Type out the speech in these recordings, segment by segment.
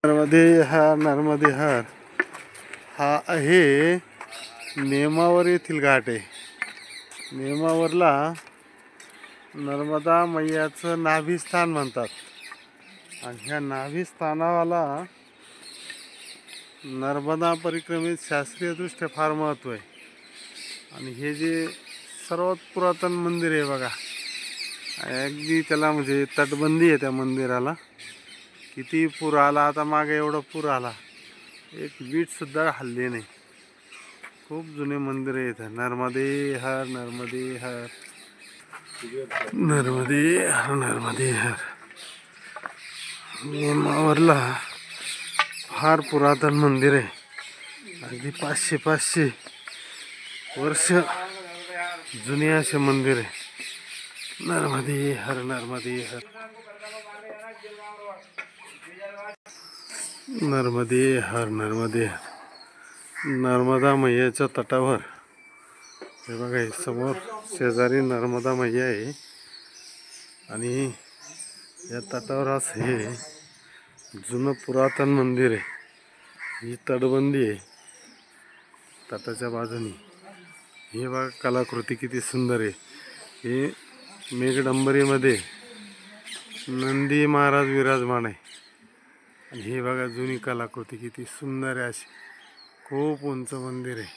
नर्मदे हर हा आहे नेमावर येथील घाट आहे। नेमावरला नर्मदा मैयाचं नाभिस्थान म्हणतात आणि ह्या नाभिस्थानाला नर्मदा परिक्रमेत शास्त्रीय दृष्ट्या फार महत्त्व आहे। आणि हे जे सर्वात पुरातन मंदिर आहे बघा, अगदी त्याला म्हणजे तटबंदी आहे त्या मंदिराला। किती पूर आला, आता मागे एवढा पूर आला, एक वीट सुद्धा हल्ली नाही। खूप जुने मंदिर आहे इथं। नर्मदे हर नर्मदे हर नर्मदे हर नर्मदे हर। नेमावरला फार पुरातन मंदिर आहे, अगदी 500 वर्ष जुने असे मंदिर आहे। नर्मदे हर नर्मदे हर नर्मदे हर नर्मदे हर। नर्मदा मैयाच्या तटावर हे बघा, समोर शेजारी नर्मदा मैया आहे आणि या तटावर असं हे जुनं पुरातन मंदिर आहे। ही तटबंदी आहे तटाच्या बाजूनी। हे बघा कलाकृती किती सुंदर आहे। हे मेघडंबरीमध्ये नंदी महाराज विराजमान आहे आणि हे बघा जुनी कलाकृती किती सुंदर आहे अशी। खूप उंच मंदिर आहे।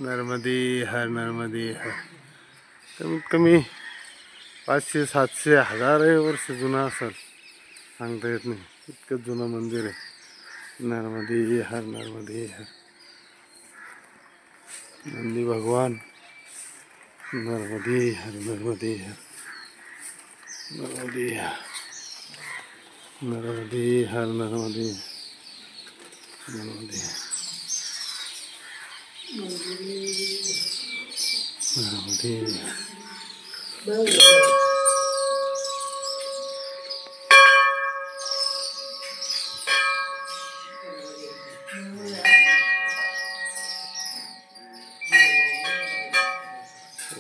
नर्मदे हर नर्मदे हर। कमीत कमी 500, 700, 1000 वर्ष जुना असेल, सांगता येत नाही, इतकं जुनं मंदिर आहे। नर्मदे हर नर्मदे हर। नंदी भगवान नर्मदे हर नर्मदे हर नर्मदे हर नर्मदे हर नर्मदे नर्मदे नर्मदे।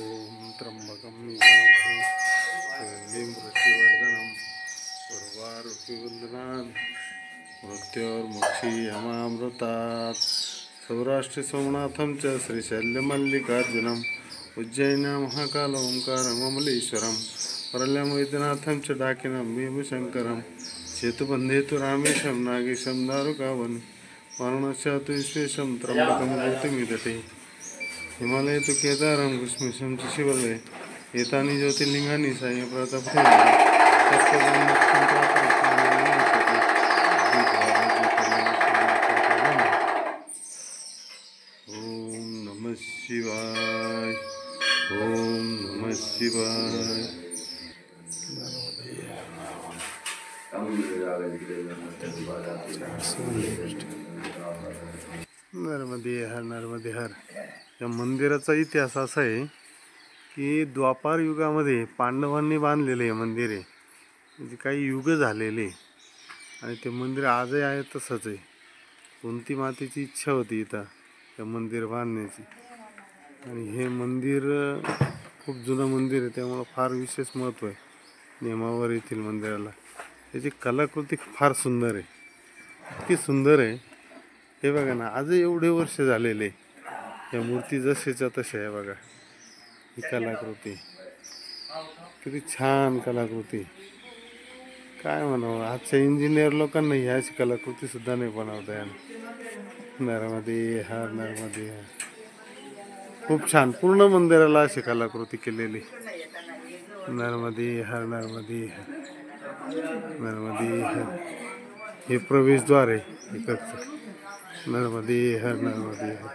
ओम त्र्यंबकं यजामहे मृत्युवर्धनम उर्वारुकवंदनात् मृत्योर्मुक्षीयमामृतात्। सौराष्ट्र सोमनाथं च श्रीशैल्यमल्लिकार्जुनम् उज्जैन महाकाल ओंकारम् अमलेश्वरम् परल्यं वैद्यनाथं च डाकिनं भीमशंकरं सेतुबन्धे तु रामेशं नागेशं दारुकावनं वाराणस्यां तु विश्वेशं त्र्यंबकं गौतमीतटे हिमालये तु केदारं कुसुमेशं च शिवलये एतानि ज्योतिर्लिंगानि सायंप्रतपते। ओम नमः शिवाय, ओम नमः शिवाय। नर्मदे हर नर्मदे हर। या मंदिराचा इतिहास असा आहे की द्वापार युगामध्ये पांडवांनी बांधलेले हे मंदिर आहे। म्हणजे काही युग झालेले आणि ते मंदिर आजही आहे तसंच आहे। कुंती मातेची इच्छा होती इथं हे मंदिर बांधण्याची आणि हे मंदिर खूप जुनं मंदिर आहे, त्यामुळं फार विशेष महत्त्व आहे नेमावर येथील मंदिराला। त्याची कलाकृती फार सुंदर आहे, इतकी सुंदर आहे। हे बघा ना, आजही एवढे वर्ष झालेले या मूर्ती जसेच्या तशा आहे बघा। ही कलाकृती किती छान कलाकृती, काय म्हणावं। आजच्या इंजिनियर लोकांना ही अशी कलाकृती सुद्धा नाही बनवता येणार। नर्मदे हर नर्मदे हर। खूप छान पूर्ण मंदिराला अशी कलाकृती केलेली। नर्मदे हर नर्मदे हर नर्मदे हर। हे प्रवेशद्वार आहे इकडचं। नर्मदे हर नर्मदे हर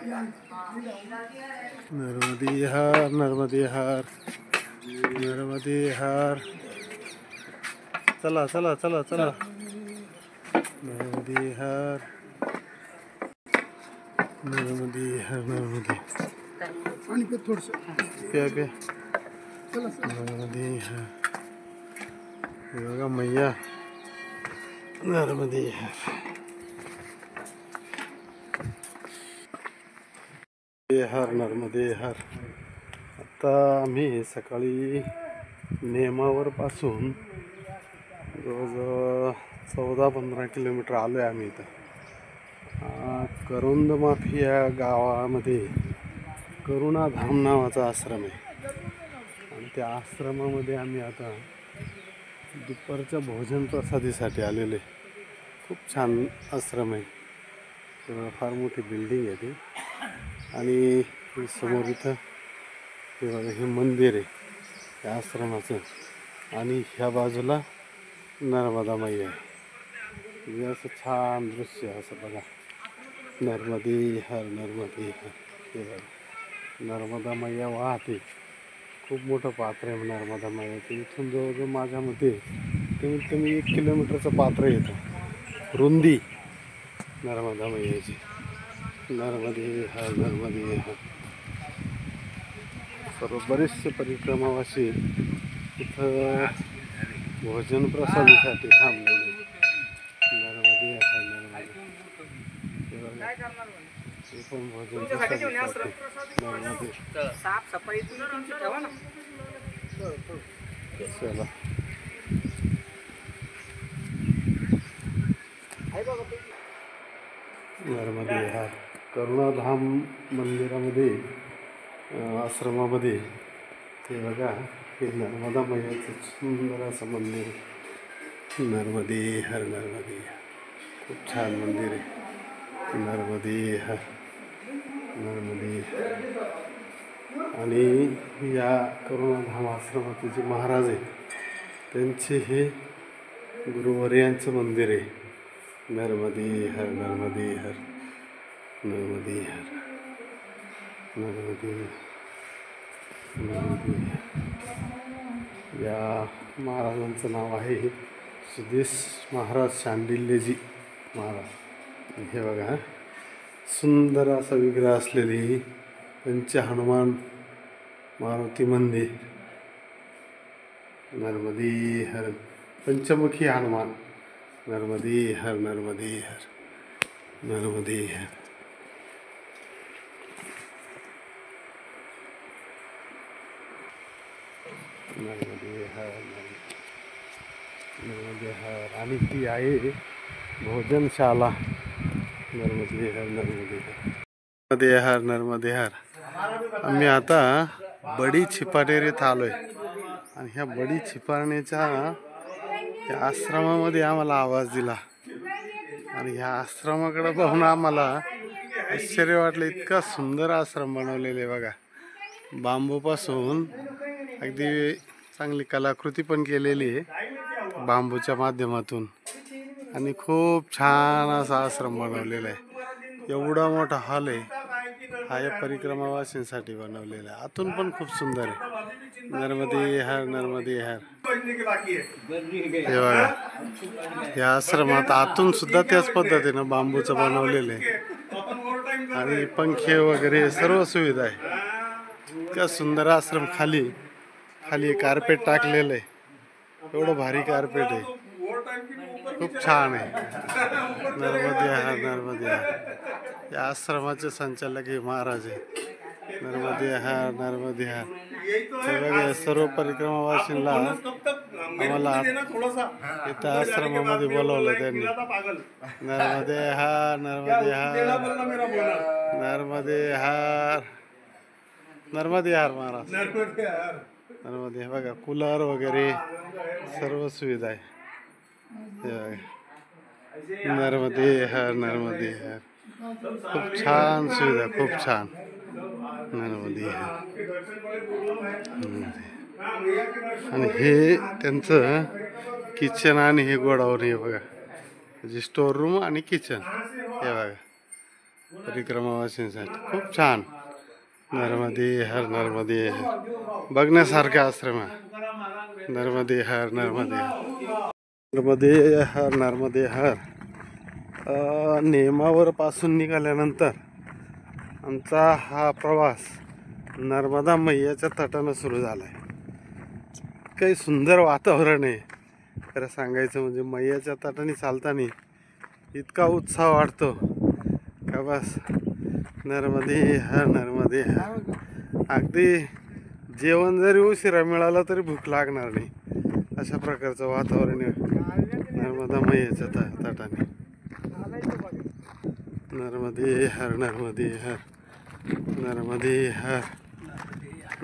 नर्मदे हर नर्मदे हर नर्मदे हर। चला चला चला चला। नर्मदे हर नर्मदे हर नर्मदे पाणी पे थोडंसं प्या प्या। नर्मदे हर। हे बघा मैया नर्मदे हर हर नर्मदे हर। आता आम्ही सकाळी नेमावर पासून जवळजवळ 14-15 किलोमीटर आलो आहे आम्ही इथं. करुंदमाफी या गावामध्ये करुणाधाम नावाचा आश्रम आहे आणि त्या आश्रमामध्ये आम्ही आता दुपारच्या भोजन प्रसादीसाठी आलेले. खूप छान आश्रम आहे. फार मोठी बिल्डिंग आहे ती आणि समोर इथं हे मंदिर आहे त्या आश्रमाचं आणि ह्या बाजूला नर्मदा मैया आहे. म्हणजे असं छान दृश्य असं बघा. नर्मदे हर नर्मदे हर. हे बघा नर्मदा मैया वाहते. खूप मोठं पात्र आहे नर्मदा मैयाचं. इथून जवळजवळ माझ्या मते कमीत कमी 1 किलोमीटरचं पात्र येतं रुंदी नर्मदा मैयाची. नर्मदे हर नर्मदे हर. सर्व बरेचसे परिक्रमावासी इथं भोजन प्रसादीसाठी थांबलेले. नर्मदे हर नर्मदे. हे पण भोजन प्रसादीसाठी नर्मदे. चला नर्मदे हर. करुणाधाम मंदिरामध्ये आश्रमामध्ये ते बघा हे नर्मदा मैयाचं सुंदर असं मंदिर. नर्मदे हर नर्मदे. खूप छान मंदिर आहे. नर्मदे हर नर्मदे. आणि या करुणाधाम आश्रमाचे जे महाराज आहेत त्यांचे हे गुरुवर्यांचं मंदिर आहे. नर्मदे हर नर्मदे हर नर्मदे हर नर्मदे नर्मदे. या महाराजांचं नाव आहे सुदेश महाराज शांडिल्यजी महाराज. हे बघा सुंदर असा विग्रह असलेली पंच हनुमान मारुती मंदिर. नर्मदे हर. पंचमुखी हनुमान. नर्मदे हर नर्मदे हर नर्मदे हर. नर्मदे हर नर्मदे हर. आणि ती आहे भोजनशाला. नर्मदे हर नर्मदे हर नर्मदे हर नर्मदे हर. आम्ही आता बडी छिपानेरीत आलोय आणि ह्या बडी छिपाण्याच्या या आश्रमामध्ये आम्हाला आवाज दिला आणि ह्या आश्रमाकडे पाहून आम्हाला आश्चर्य वाटलं. इतका सुंदर आश्रम बनवलेले बघा. बांबूपासून अगदी चांगली कलाकृती पण केलेली आहे बांबूच्या माध्यमातून आणि खूप छान असा आश्रम बनवलेला आहे. एवढा मोठा हॉल आहे हा या परिक्रमावासींसाठी बनवलेला आहे. आतून पण खूप सुंदर आहे. नर्मदे हर नर्मदे हर. हे बघा या आश्रमात आतून सुद्धा त्याच पद्धतीनं बांबूचं बनवलेलं आहे आणि पंखे वगैरे सर्व सुविधा आहे. इतका सुंदर आश्रम. खाली खाली कार्पेट टाकलेलं आहे. एवढं भारी कार्पेट आहे. खूप छान आहे. नर्मदे हर नर्मदे हर. या आश्रमाचे संचालक हे महाराज आहे. नर्मदे हर नर्मदे हर. हे बघा सर्व परिक्रमावासींना आम्हाला इथं आश्रमामध्ये बोलवलं त्यांनी. नर्मदे हर नर्मदे हर नर्मदे हर नर्मदे हर महाराज. नर्मदे. बघा कूलर वगैरे सर्व सुविधा आहे. नर्मदे हर नर्मदे हर. खूप छान सुविधा. खूप छान. नर्मदे हर. आणि हे त्यांचं किचन आणि हे गोडाऊन आहे बघा. म्हणजे स्टोर रूम आणि किचन हे बघा परिक्रमावासींसाठी. खूप छान. नर्मदे हर नर्मदे हर. बघण्यासारखा आश्रम आहे. नर्मदे हर नर्मदे हर नर्मदे हर नर्मदे हर. नेमावर पासून निघाल्यानंतर आमचा हा प्रवास नर्मदा मैयाच्या तटानं सुरू झाला आहे. काही सुंदर वातावरण आहे खरं सांगायचं म्हणजे. मैयाच्या तटाने चालताना इतका उत्साह वाटतो का बस. नर्मदे हर नर्मदे हर. अगदी जेवण जरी उशिरा मिळालं तरी भूक लागणार नाही अशा प्रकारचं वातावरण आहे. नर्मदा मैयाच्या ताटाने नर्मदे हर नर्मदे हर नर्मदे हर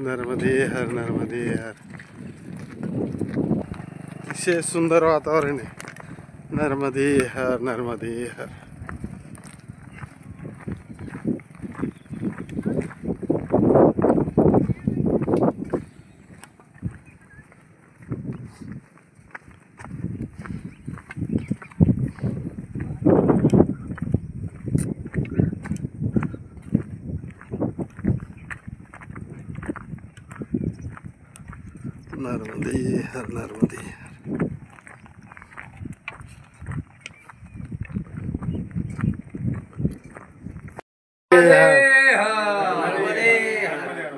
नर्मदे हर नर्मदे हर. अतिशय सुंदर वातावरण आहे. नर्मदे हर नर्मदे हर. नर्मदे हर नर्मदे हर.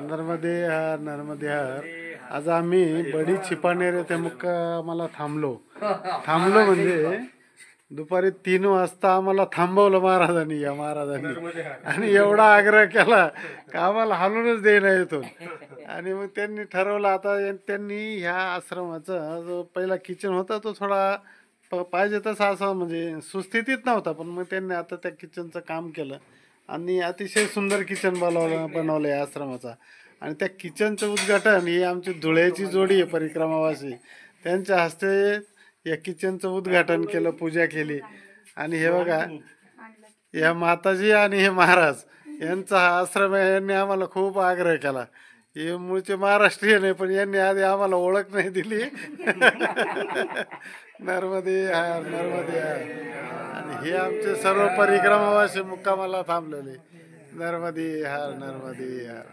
नर्मदे हर नर्मदे हर. आज आम्ही बडी छिपानेर येथे मुक्कामाला थांबलो म्हणजे दुपारी 3 वाजता आम्हाला थांबवलं महाराजांनी आणि एवढा आग्रह केला का आम्हाला हालूनच देईना इथून. आणि मग त्यांनी ठरवलं आता त्यांनी ह्या आश्रमाचा जो पहिला किचन होता तो थोडा पाहिजे तसा असा म्हणजे सुस्थितीत नव्हता, पण मग त्यांनी आता त्या किचनचं काम केलं आणि अतिशय सुंदर किचन बनवलं आहे आश्रमाचा. आणि त्या किचनचं उद्घाटन ही आमची धुळ्याची जोडी आहे परिक्रमावासी, त्यांच्या हस्ते या किचनचं उद्घाटन केलं, पूजा केली. आणि हे बघा या माताजी आणि हे महाराज यांचा हा आश्रम आहे. यांनी आम्हाला खूप आग्रह केला. हे मूळचे महाराष्ट्रीयन आहे पण यांनी आधी आम्हाला ओळख नाही दिली. नर्मदे हर नर्मदे हर. आणि हे आमचे सर्व परिक्रमावासी मुक्कामाला थांबलेले. नर्मदे हर नर्मदे हर.